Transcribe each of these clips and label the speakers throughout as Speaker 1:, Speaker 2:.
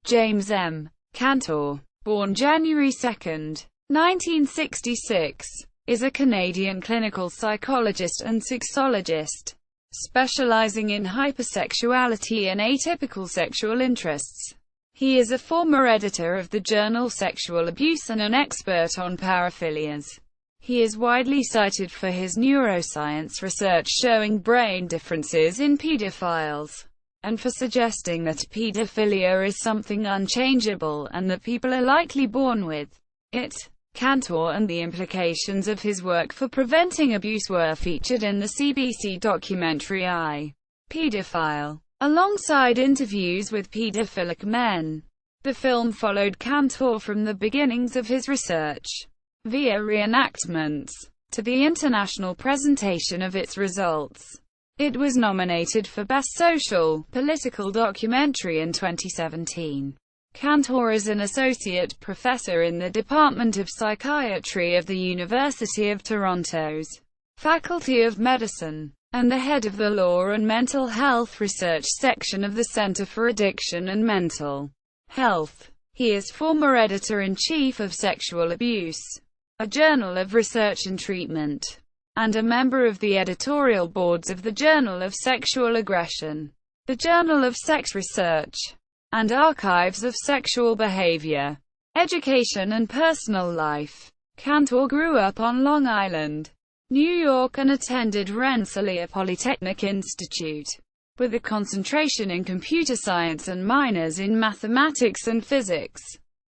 Speaker 1: James M. Cantor, born January 2, 1966, is a Canadian clinical psychologist and sexologist, specializing in hypersexuality and atypical sexual interests. He is a former editor of the journal Sexual Abuse and an expert on paraphilias. He is widely cited for his neuroscience research showing brain differences in pedophiles, and for suggesting that pedophilia is something unchangeable and that people are likely born with it. Cantor and the implications of his work for preventing abuse were featured in the CBC documentary Pedophile, alongside interviews with pedophilic men. The film followed Cantor from the beginnings of his research, via re-enactments, to the international presentation of its results. It was nominated for Best Social, Political Documentary in 2017. Cantor is an associate professor in the Department of Psychiatry of the University of Toronto's Faculty of Medicine, and the head of the Law and Mental Health Research section of the Centre for Addiction and Mental Health. He is former editor-in-chief of Sexual Abuse, a journal of research and treatment, and a member of the editorial boards of the Journal of Sexual Aggression, the Journal of Sex Research, and Archives of Sexual Behavior, Education and Personal Life. Cantor grew up on Long Island, New York and attended Rensselaer Polytechnic Institute, with a concentration in computer science and minors in mathematics and physics.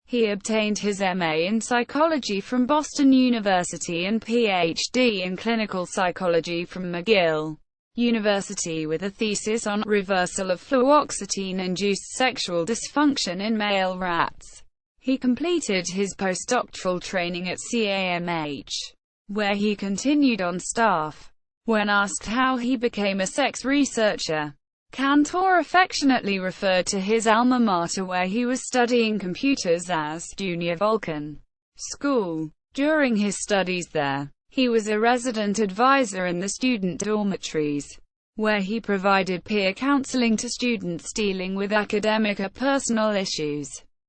Speaker 1: He obtained his MA in psychology from Boston University and PhD in clinical psychology from McGill University with a thesis on reversal of fluoxetine-induced sexual dysfunction in male rats. He completed his postdoctoral training at CAMH, where he continued on staff. When asked how he became a sex researcher, Cantor affectionately referred to his alma mater where he was studying computers as Junior Vulcan School. During his studies there, he was a resident advisor in the student dormitories, where he provided peer counseling to students dealing with academic or personal issues.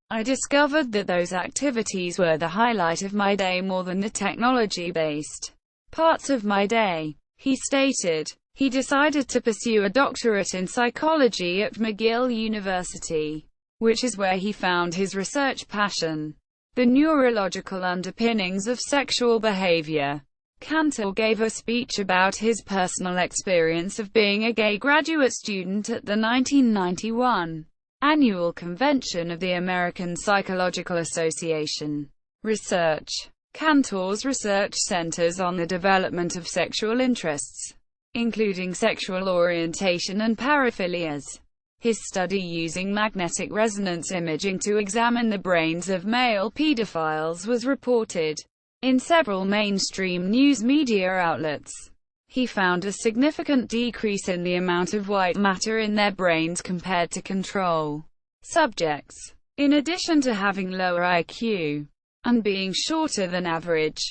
Speaker 1: I discovered that those activities were the highlight of my day more than the technology-based parts of my day, he stated. He decided to pursue a doctorate in psychology at McGill University, which is where he found his research passion: the neurological underpinnings of sexual behavior. Cantor gave a speech about his personal experience of being a gay graduate student at the 1991 annual convention of the American Psychological Association. Research. Cantor's research centers on the development of sexual interests, including sexual orientation and paraphilias. His study using magnetic resonance imaging to examine the brains of male pedophiles was reported in several mainstream news media outlets. He found a significant decrease in the amount of white matter in their brains compared to control subjects, in addition to having lower IQ and being shorter than average.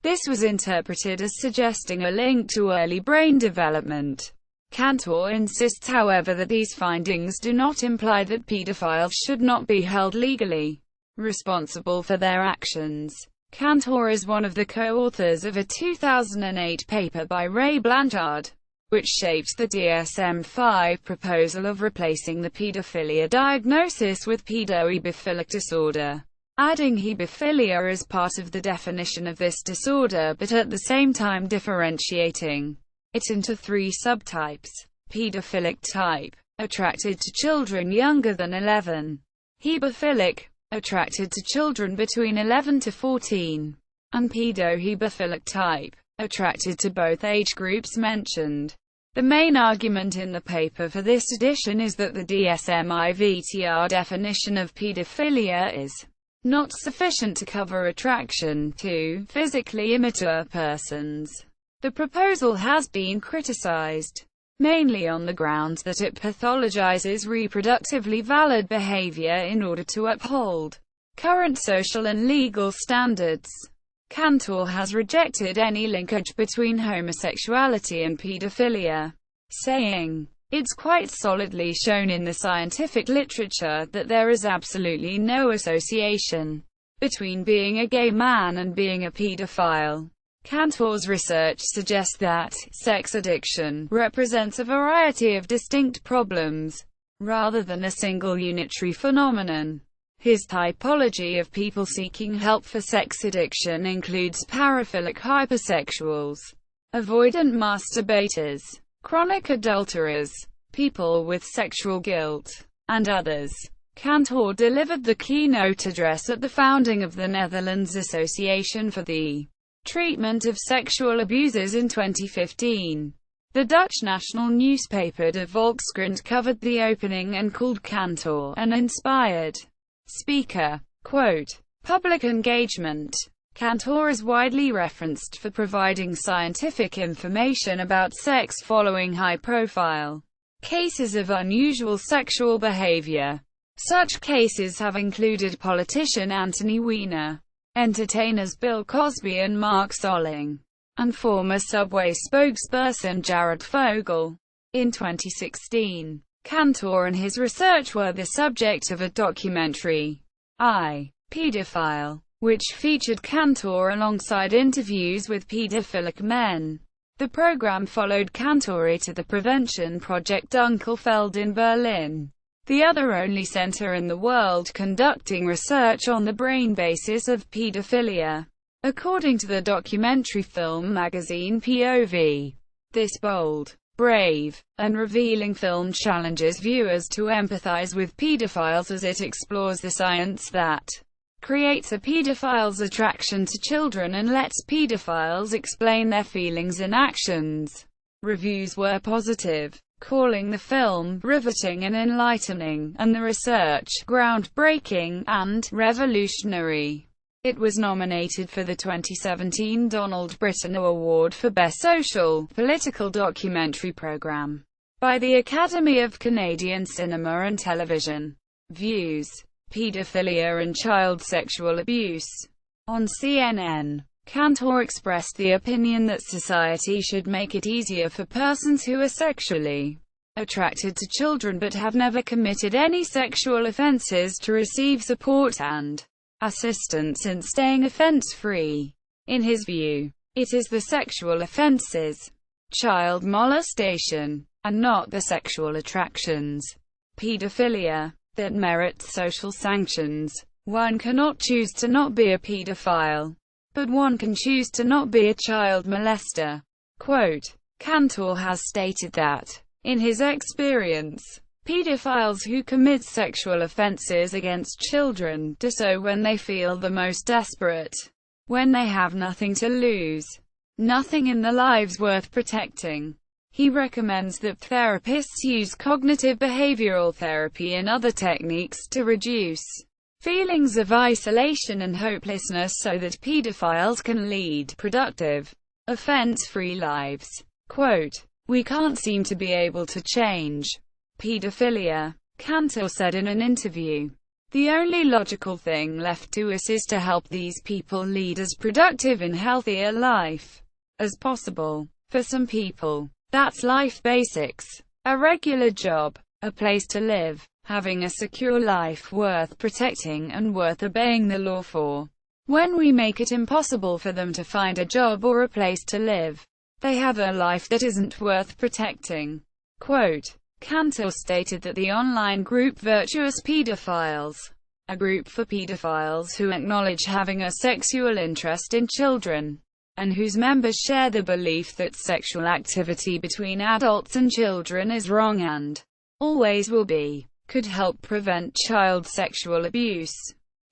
Speaker 1: This was interpreted as suggesting a link to early brain development. Cantor insists, however, that these findings do not imply that pedophiles should not be held legally responsible for their actions. Cantor is one of the co-authors of a 2008 paper by Ray Blanchard, which shaped the DSM-5 proposal of replacing the pedophilia diagnosis with pedophilic disorder, adding hebephilia as part of the definition of this disorder but at the same time differentiating it into three subtypes: pedophilic type, attracted to children younger than 11; hebephilic, attracted to children between 11 to 14; and pedohebephilic type, attracted to both age groups mentioned. The main argument in the paper for this edition is that the DSM-IV definition of pedophilia is not sufficient to cover attraction to physically immature persons. The proposal has been criticized, mainly on the grounds that it pathologizes reproductively valid behavior in order to uphold current social and legal standards. Cantor has rejected any linkage between homosexuality and pedophilia, saying, It's quite solidly shown in the scientific literature that there is absolutely no association between being a gay man and being a pedophile. Cantor's research suggests that sex addiction represents a variety of distinct problems, rather than a single unitary phenomenon. His typology of people seeking help for sex addiction includes paraphilic hypersexuals, avoidant masturbators, chronic adulterers, people with sexual guilt, and others. Cantor delivered the keynote address at the founding of the Netherlands Association for the Treatment of Sexual Abusers in 2015. The Dutch national newspaper De Volkskrant covered the opening and called Cantor an inspired speaker. Quote, public engagement. Cantor is widely referenced for providing scientific information about sex following high-profile cases of unusual sexual behavior. Such cases have included politician Anthony Weiner, entertainers Bill Cosby and Mark Solling, and former Subway spokesperson Jared Fogle. In 2016, Cantor and his research were the subject of a documentary, Pedophile, which featured Cantor alongside interviews with pedophilic men. The program followed Cantor to the Prevention Project Dunkelfeld in Berlin, the other only center in the world conducting research on the brain basis of pedophilia. According to the documentary film magazine POV, this bold, brave, and revealing film challenges viewers to empathize with pedophiles as it explores the science that creates a pedophile's attraction to children and lets pedophiles explain their feelings and actions. Reviews were positive, calling the film riveting and enlightening, and the research groundbreaking and revolutionary. It was nominated for the 2017 Donald Britton Award for Best Social, Political Documentary Program by the Academy of Canadian Cinema and Television. Views: pedophilia and child sexual abuse. On CNN, Cantor expressed the opinion that society should make it easier for persons who are sexually attracted to children but have never committed any sexual offenses to receive support and assistance in staying offense-free. In his view, it is the sexual offenses, child molestation, and not the sexual attractions, pedophilia, that merit social sanctions. One cannot choose to not be a pedophile, but one can choose to not be a child molester. Quote, Cantor has stated that, in his experience, pedophiles who commit sexual offenses against children do so when they feel the most desperate, when they have nothing to lose, nothing in their lives worth protecting. He recommends that therapists use cognitive behavioral therapy and other techniques to reduce feelings of isolation and hopelessness so that pedophiles can lead productive, offense-free lives. Quote, we can't seem to be able to change pedophilia, Cantor said in an interview. The only logical thing left to us is to help these people lead as productive and healthy a life as possible. For some people, that's life basics: a regular job, a place to live, having a secure life worth protecting and worth obeying the law for. When we make it impossible for them to find a job or a place to live, they have a life that isn't worth protecting. Quote, Cantor stated that the online group Virtuous Pedophiles, a group for pedophiles who acknowledge having a sexual interest in children, and whose members share the belief that sexual activity between adults and children is wrong and always will be, could help prevent child sexual abuse.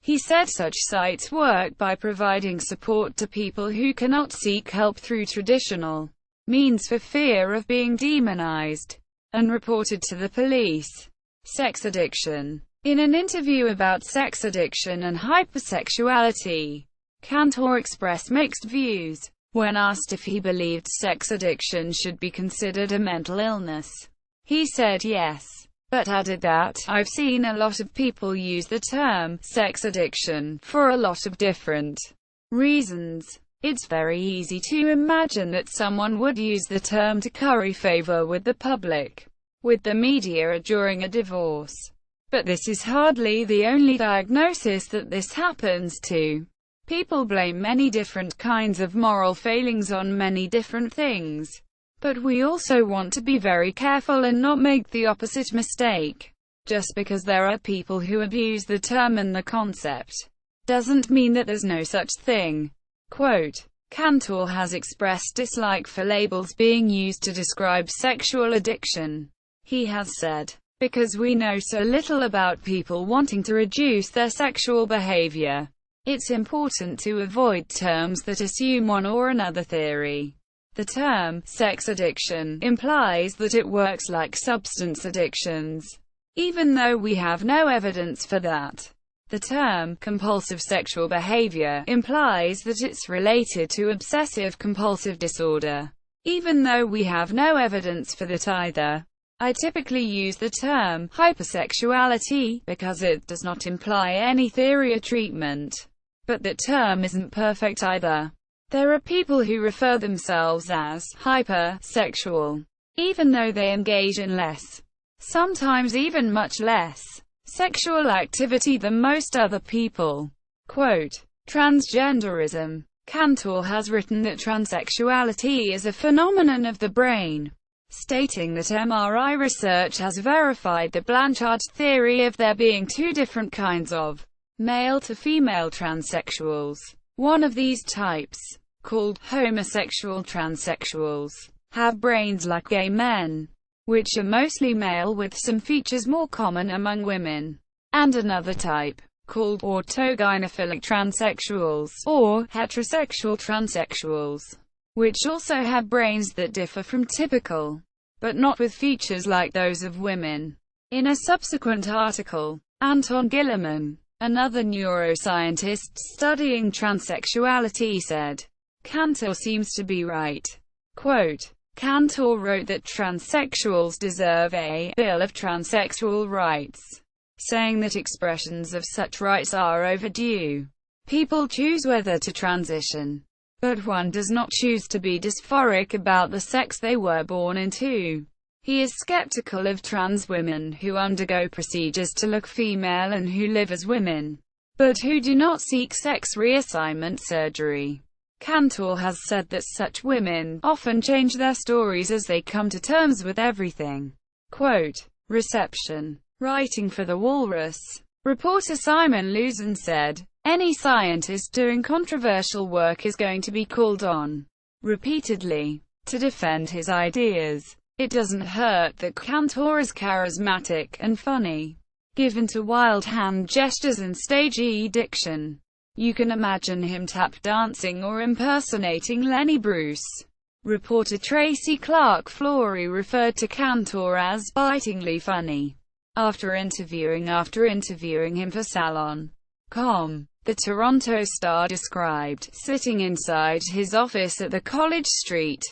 Speaker 1: He said such sites work by providing support to people who cannot seek help through traditional means for fear of being demonized and reported to the police. Sex addiction. In an interview about sex addiction and hypersexuality, Cantor expressed mixed views. When asked if he believed sex addiction should be considered a mental illness, he said yes, but added that, I've seen a lot of people use the term sex addiction for a lot of different reasons. It's very easy to imagine that someone would use the term to curry favor with the public. with the media during a divorce. But this is hardly the only diagnosis that this happens to. People blame many different kinds of moral failings on many different things. But we also want to be very careful and not make the opposite mistake. Just because there are people who abuse the term and the concept, doesn't mean that there's no such thing. Quote, Cantor has expressed dislike for labels being used to describe sexual addiction. He has said, because we know so little about people wanting to reduce their sexual behavior, it's important to avoid terms that assume one or another theory. The term sex addiction implies that it works like substance addictions, even though we have no evidence for that. The term compulsive sexual behavior implies that it's related to obsessive-compulsive disorder, even though we have no evidence for that either. I typically use the term hypersexuality because it does not imply any theory or treatment. But that term isn't perfect either. There are people who refer themselves as hypersexual, even though they engage in less, sometimes even much less, sexual activity than most other people. Quote, transgenderism. Cantor has written that transsexuality is a phenomenon of the brain, stating that MRI research has verified the Blanchard theory of there being two different kinds of male to female transsexuals. One of these types, called homosexual transsexuals, have brains like gay men, which are mostly male with some features more common among women, and another type, called autogynephilic transsexuals, or heterosexual transsexuals, which also have brains that differ from typical, but not with features like those of women. In a subsequent article, Anton Gillerman, another neuroscientist studying transsexuality, said, Cantor seems to be right. Quote, Cantor wrote that transsexuals deserve a Bill of Transsexual Rights, saying that expressions of such rights are overdue. People choose whether to transition, but one does not choose to be dysphoric about the sex they were born into. He is skeptical of trans women who undergo procedures to look female and who live as women, but who do not seek sex reassignment surgery. Cantor has said that such women often change their stories as they come to terms with everything. Quote, reception. Writing for The Walrus, reporter Simon Luzon said, any scientist doing controversial work is going to be called on repeatedly to defend his ideas. It doesn't hurt that Cantor is charismatic and funny, given to wild hand gestures and stagey diction. You can imagine him tap dancing or impersonating Lenny Bruce. Reporter Tracy Clark Flory referred to Cantor as bitingly funny after interviewing him for Salon.com. The Toronto Star described sitting inside his office at the College Street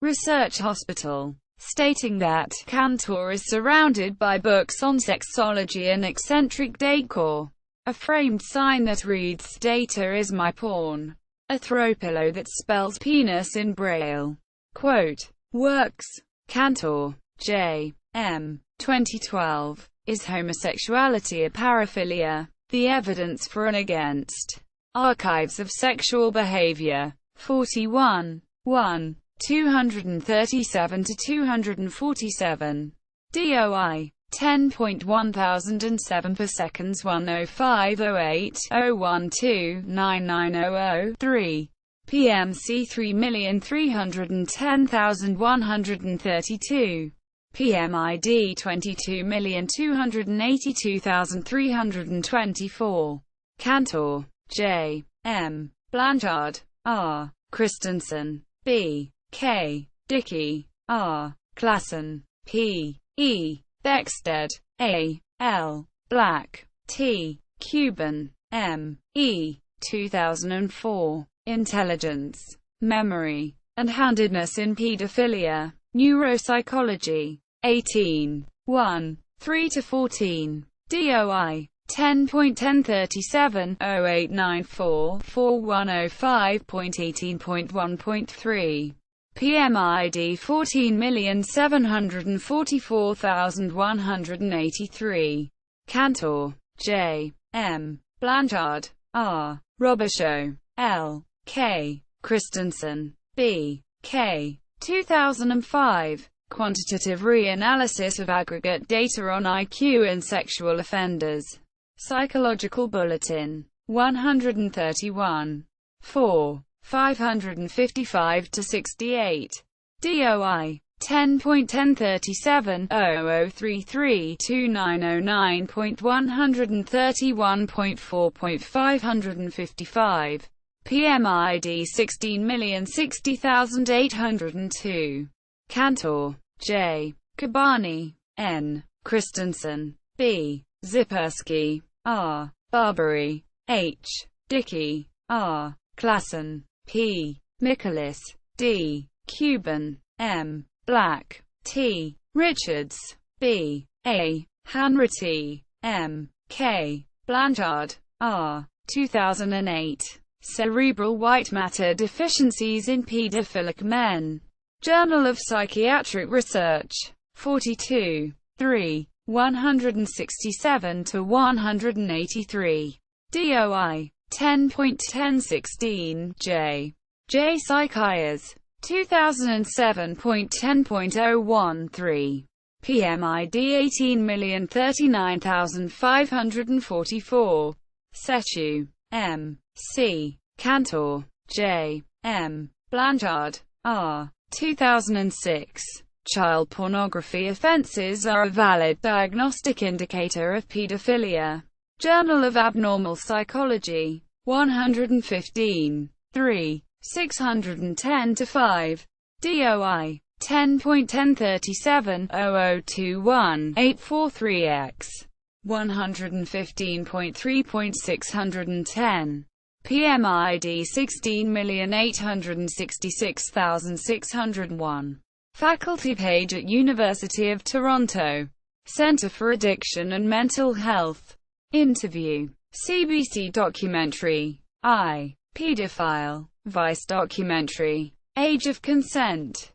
Speaker 1: Research Hospital, stating that Cantor is surrounded by books on sexology and eccentric decor, a framed sign that reads, Data is my porn, a throw pillow that spells penis in Braille. Quote, works. Cantor, J. M. 2012. Is homosexuality a paraphilia? The Evidence for and Against. Archives of Sexual Behavior. 41. 1. 237–247. DOI. 10.1007 per seconds 10508-012-9900-3. PMC 3,310,132. PMID 22,282,324. Cantor, J. M. Blanchard, R. Christensen, B. K. Dickey, R. Klassen, P. E. Beckstead, A. L. Black, T. Cuban, M. E. 2004. Intelligence, Memory, and Handedness in Pedophilia. Neuropsychology. 18. 1. 3–14. DOI. 10.1037-0894-4105.18.1.3. PMID 14,744,183. Cantor, J. M. Blanchard, R. Robichaud, L. K. Christensen, B. K. 2005. Quantitative Reanalysis of Aggregate Data on IQ in Sexual Offenders. Psychological Bulletin. 131. 4. 555-68. DOI. 10.1037/0033-2909.131.4.555. PMID 16060802. Cantor, J. Kabani, N. Christensen, B. Zipersky, R. Barbary, H. Dickey, R. Klassen, P. Michaelis, D. Cuban, M. Black, T. Richards, B. A. Hanratty, M. K. Blanchard, R. 2008. Cerebral white matter deficiencies in pedophilic men. Journal of Psychiatric Research. 42. 3. 167-183. DOI. 10.1016 J. J. Psychiatry. 2007.10.013. PMID 18,039,544. Setu, M. C. Cantor, J. M. Blanchard, R. 2006. Child pornography offenses are a valid diagnostic indicator of pedophilia. Journal of Abnormal Psychology. 115. 3. 610-5. DOI. 10.1037/0021-843X. 115.3.610. PMID 16,866,601. Faculty page at University of Toronto. Centre for Addiction and Mental Health. Interview. CBC documentary. I. Pedophile. Vice documentary. Age of Consent.